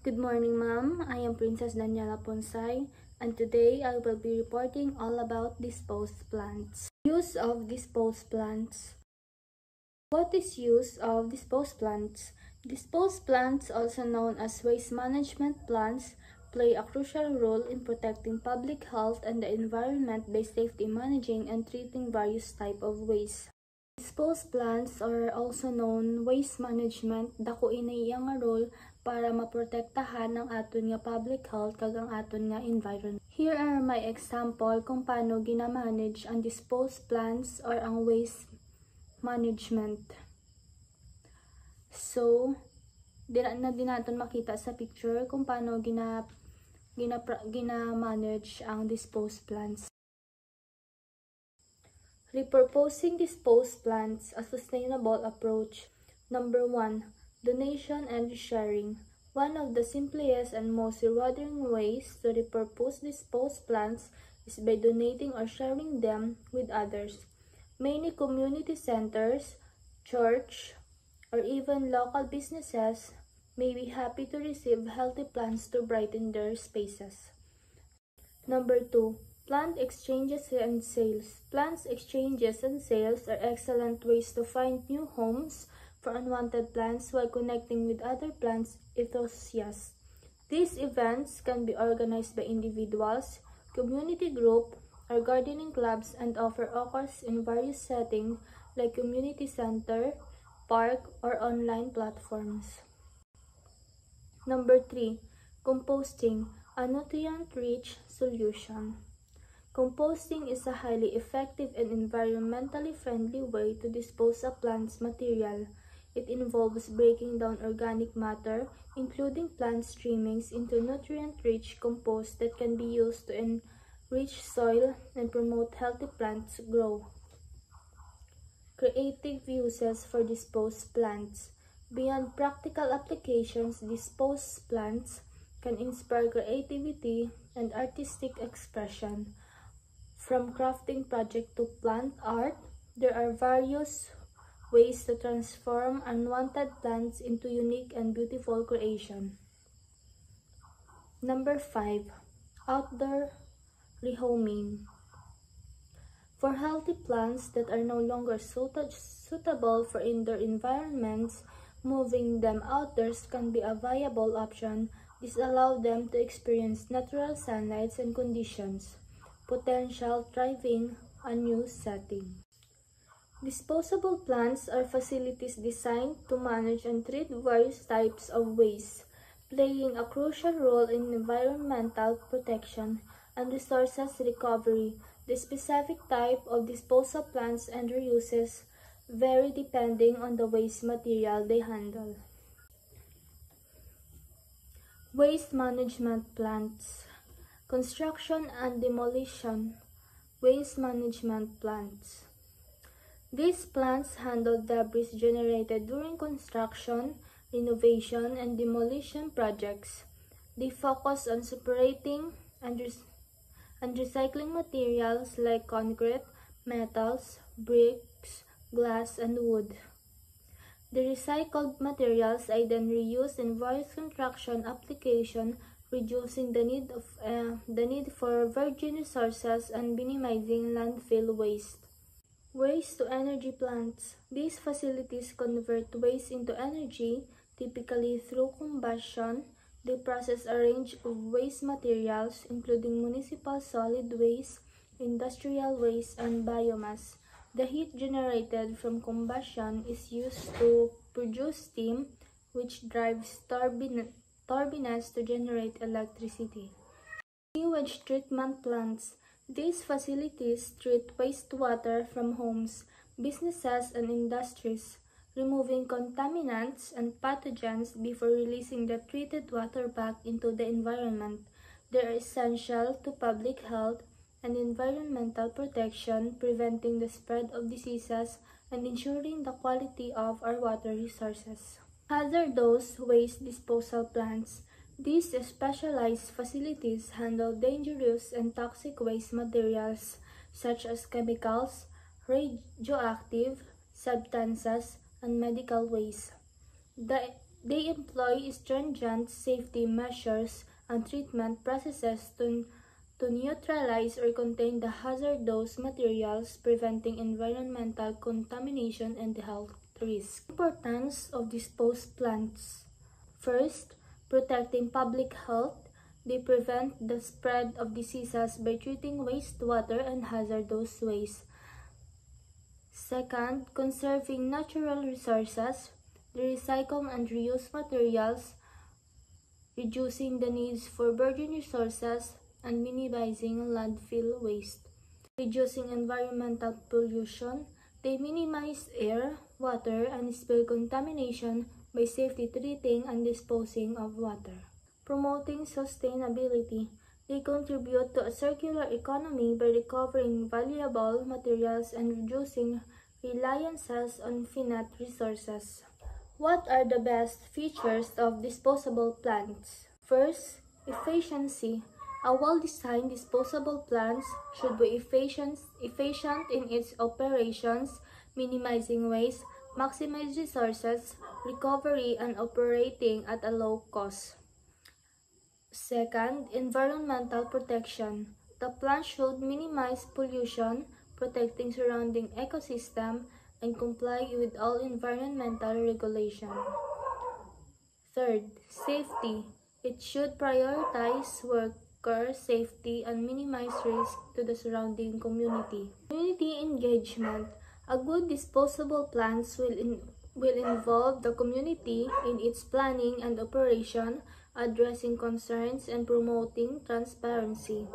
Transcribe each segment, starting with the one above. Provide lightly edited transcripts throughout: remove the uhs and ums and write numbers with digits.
Good morning, ma'am. I am Princess Daniela Ponsay, and today I will be reporting all about disposed plants. Use of disposed plants. What is use of disposed plants? Disposed plants, also known as waste management plants, play a crucial role in protecting public health and the environment by safely managing and treating various types of waste. Disposed plants are also known waste management, dako inay iyang nga role para maprotektahan ang aton nga public health kag ang aton nga environment. Here are my example kung paano gina-manage ang disposed plants or ang waste management. So, dira na din natin makita sa picture kung paano gina-manage ang disposed plants. Repurposing disposed plants, a sustainable approach. Number 1. Donation and sharing. One of the simplest and most rewarding ways to repurpose disposed plants is by donating or sharing them with others. Many community centers, church, or even local businesses may be happy to receive healthy plants to brighten their spaces. Number 2. Plant exchanges and sales. Plants exchanges and sales are excellent ways to find new homes for unwanted plants while connecting with other plants enthusiasts. These events can be organized by individuals, community group, or gardening clubs and often occurs in various settings like community center, park, or online platforms. Number 3. Composting, a nutrient-rich solution. Composting is a highly effective and environmentally friendly way to dispose of plants' material. It involves breaking down organic matter, including plant trimmings, into nutrient-rich compost that can be used to enrich soil and promote healthy plants growth. Creative uses for disposed plants. Beyond practical applications, disposed plants can inspire creativity and artistic expression. From crafting project to plant art, there are various ways to transform unwanted plants into unique and beautiful creation. Number 5. Outdoor rehoming. For healthy plants that are no longer suitable for indoor environments, moving them outdoors can be a viable option. This allows them to experience natural sunlight and conditions. Potential thriving a new setting. Disposable plants are facilities designed to manage and treat various types of waste, playing a crucial role in environmental protection and resources recovery. The specific type of disposable plants and their uses vary depending on the waste material they handle. Waste management plants. Construction and demolition waste management plants. These plants handle debris generated during construction, renovation, and demolition projects. They focus on separating and recycling materials like concrete, metals, bricks, glass, and wood. The recycled materials are then reused in various construction applications, reducing the need for virgin resources and minimizing landfill waste. Waste to energy plants. These facilities convert waste into energy, typically through combustion. They process a range of waste materials, including municipal solid waste, industrial waste, and biomass. The heat generated from combustion is used to produce steam, which drives turbines to generate electricity. Sewage treatment plants. These facilities treat wastewater from homes, businesses, and industries, removing contaminants and pathogens before releasing the treated water back into the environment. They are essential to public health and environmental protection, preventing the spread of diseases and ensuring the quality of our water resources. Hazardous waste disposal plants. These specialized facilities handle dangerous and toxic waste materials such as chemicals, radioactive substances, and medical waste. The They employ stringent safety measures and treatment processes to neutralize or contain the hazardous materials, preventing environmental contamination and health risks. Importance of disposed plants. First, protecting public health. They prevent the spread of diseases by treating wastewater and hazardous waste. Second, conserving natural resources. They recycle and reuse materials, reducing the needs for virgin resources and minimizing landfill waste. Reducing environmental pollution. They minimize air, water, and spill contamination by safely treating and disposing of water. Promoting sustainability. They contribute to a circular economy by recovering valuable materials and reducing reliances on finite resources. What are the best features of disposable plants? First, efficiency. A well-designed disposable plant should be efficient in its operations, minimizing waste, maximize resources, recovery, and operating at a low cost. Second, environmental protection. The plant should minimize pollution, protecting surrounding ecosystem, and comply with all environmental regulations. Third, safety. It should prioritize worker safety and minimize risk to the surrounding community. Community engagement. A good disposable plants will involve the community in its planning and operation, addressing concerns and promoting transparency.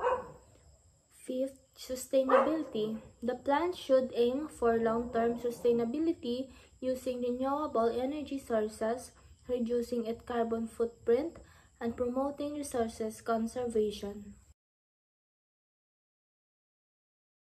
Fifth, sustainability. The plant should aim for long-term sustainability using renewable energy sources, reducing its carbon footprint, and promoting resources conservation.